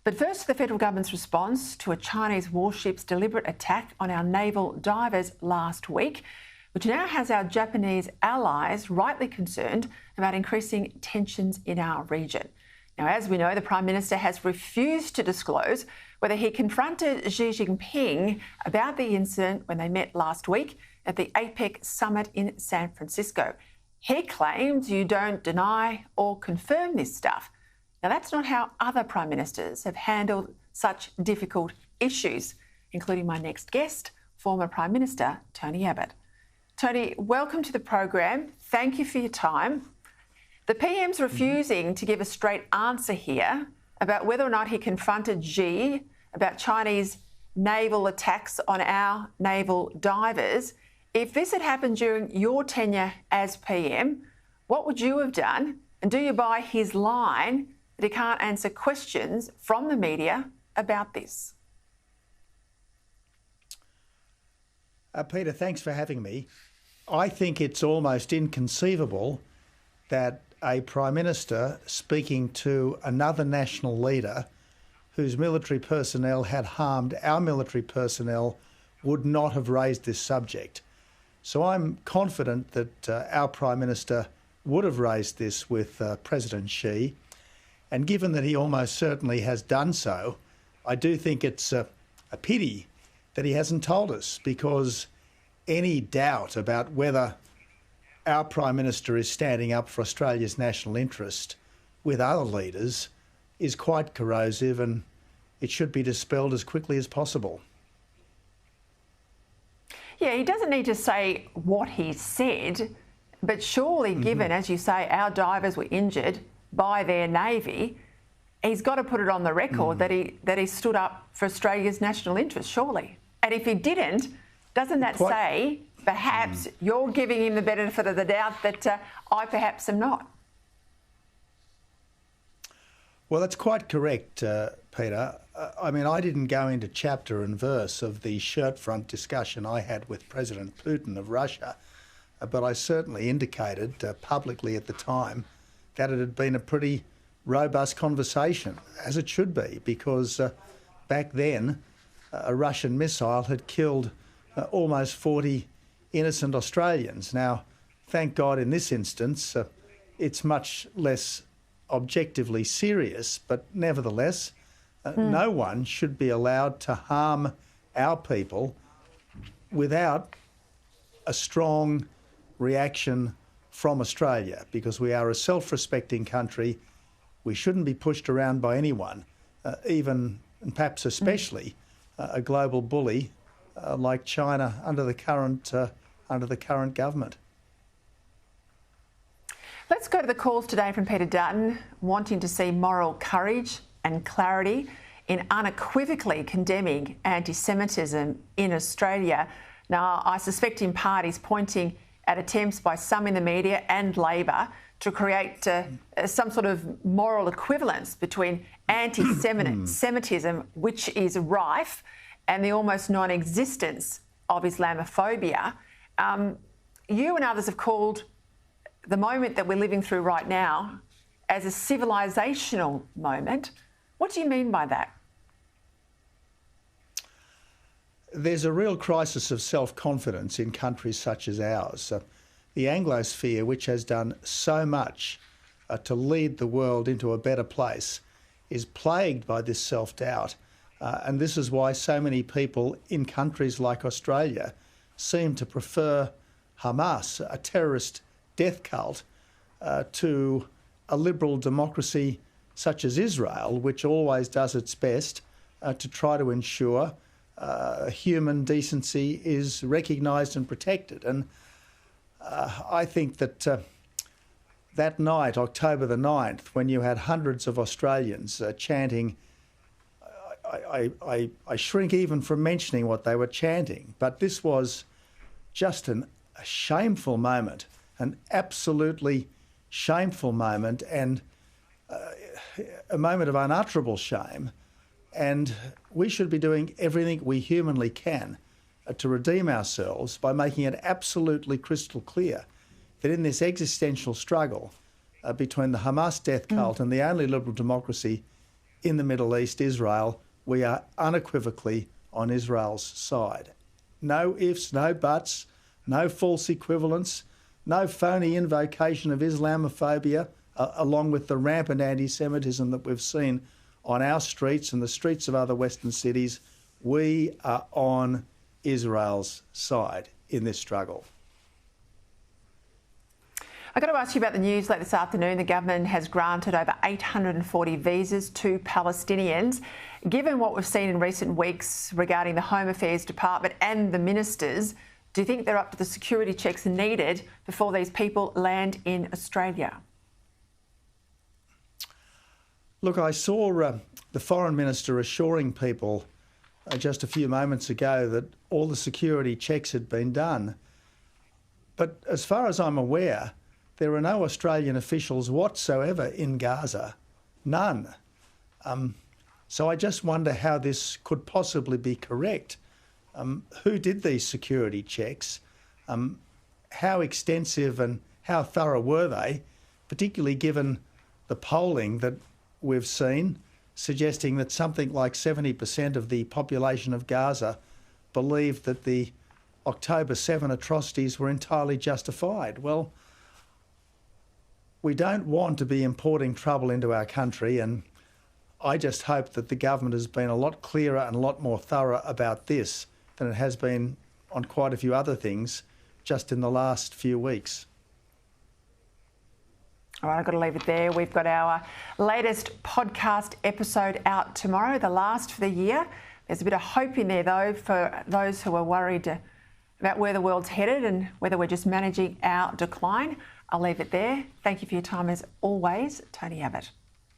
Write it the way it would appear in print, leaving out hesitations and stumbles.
But first, the federal government's response to a Chinese warship's deliberate attack on our naval divers last week, which now has our Japanese allies rightly concerned about increasing tensions in our region. Now, as we know, the Prime Minister has refused to disclose whether he confronted Xi Jinping about the incident when they met last week at the APEC summit in San Francisco. He claims you don't deny or confirm this stuff. Now, that's not how other Prime Ministers have handled such difficult issues, including my next guest, former Prime Minister Tony Abbott. Tony, welcome to the program. Thank you for your time. The PM's refusing to give a straight answer here about whether or not he confronted Xi about Chinese naval attacks on our naval divers. If this had happened during your tenure as PM, what would you have done? And do you buy his line that he can't answer questions from the media about this? Peter, thanks for having me. I think it's almost inconceivable that a Prime Minister speaking to another national leader whose military personnel had harmed our military personnel would not have raised this subject. So I'm confident that our Prime Minister would have raised this with President Xi. And given that he almost certainly has done so, I do think it's a pity that he hasn't told us, because any doubt about whether our Prime Minister is standing up for Australia's national interest with other leaders is quite corrosive, and it should be dispelled as quickly as possible. Yeah, he doesn't need to say what he said, but surely given, as you say, our divers were injured by their Navy, he's got to put it on the record that he stood up for Australia's national interest, surely. And if he didn't, doesn't that say perhaps you're giving him the benefit of the doubt that I perhaps am not? Well, that's quite correct, Peter. I mean, I didn't go into chapter and verse of the shirt front discussion I had with President Putin of Russia, but I certainly indicated publicly at the time that it had been a pretty robust conversation, as it should be, because back then a Russian missile had killed almost 40 innocent Australians. Now, thank God in this instance, it's much less objectively serious, but nevertheless, no one should be allowed to harm our people without a strong reaction from Australia, because we are a self-respecting country. We shouldn't be pushed around by anyone, even and perhaps especially a global bully like China under the current government. Let's go to the calls today from Peter Dutton, wanting to see moral courage and clarity in unequivocally condemning anti-Semitism in Australia. Now, I suspect in part he's pointing at attempts by some in the media and Labor to create some sort of moral equivalence between anti-Semitism, which is rife, and the almost non-existence of Islamophobia. You and others have called the moment that we're living through right now as a civilisational moment. What do you mean by that? There's a real crisis of self-confidence in countries such as ours. The Anglosphere, which has done so much to lead the world into a better place, is plagued by this self-doubt. And this is why so many people in countries like Australia seem to prefer Hamas, a terrorist death cult, to a liberal democracy such as Israel, which always does its best to try to ensure human decency is recognised and protected. And I think that that night, October the 9th, when you had hundreds of Australians chanting, I shrink even from mentioning what they were chanting, but this was just a shameful moment, an absolutely shameful moment, and a moment of unutterable shame. And we should be doing everything we humanly can to redeem ourselves by making it absolutely crystal clear that in this existential struggle between the Hamas death cult and the only liberal democracy in the Middle East, Israel, we are unequivocally on Israel's side. No ifs, no buts, no false equivalence, no phony invocation of Islamophobia, along with the rampant anti-Semitism that we've seen on our streets and the streets of other Western cities. We are on Israel's side in this struggle. I've got to ask you about the news late this afternoon. The government has granted over 840 visas to Palestinians. Given what we've seen in recent weeks regarding the Home Affairs Department and the ministers, do you think they're up to the security checks needed before these people land in Australia? Look, I saw the Foreign Minister assuring people just a few moments ago that all the security checks had been done. But as far as I'm aware, there are no Australian officials whatsoever in Gaza. None. So I just wonder how this could possibly be correct. Who did these security checks? How extensive and how thorough were they, particularly given the polling that we've seen, suggesting that something like 70% of the population of Gaza believed that the October 7 atrocities were entirely justified? Well, we don't want to be importing trouble into our country, and I just hope that the government has been a lot clearer and a lot more thorough about this than it has been on quite a few other things just in the last few weeks. All right, I've got to leave it there. We've got our latest podcast episode out tomorrow, the last for the year. There's a bit of hope in there, though, for those who are worried about where the world's headed and whether we're just managing our decline. I'll leave it there. Thank you for your time as always, Tony Abbott.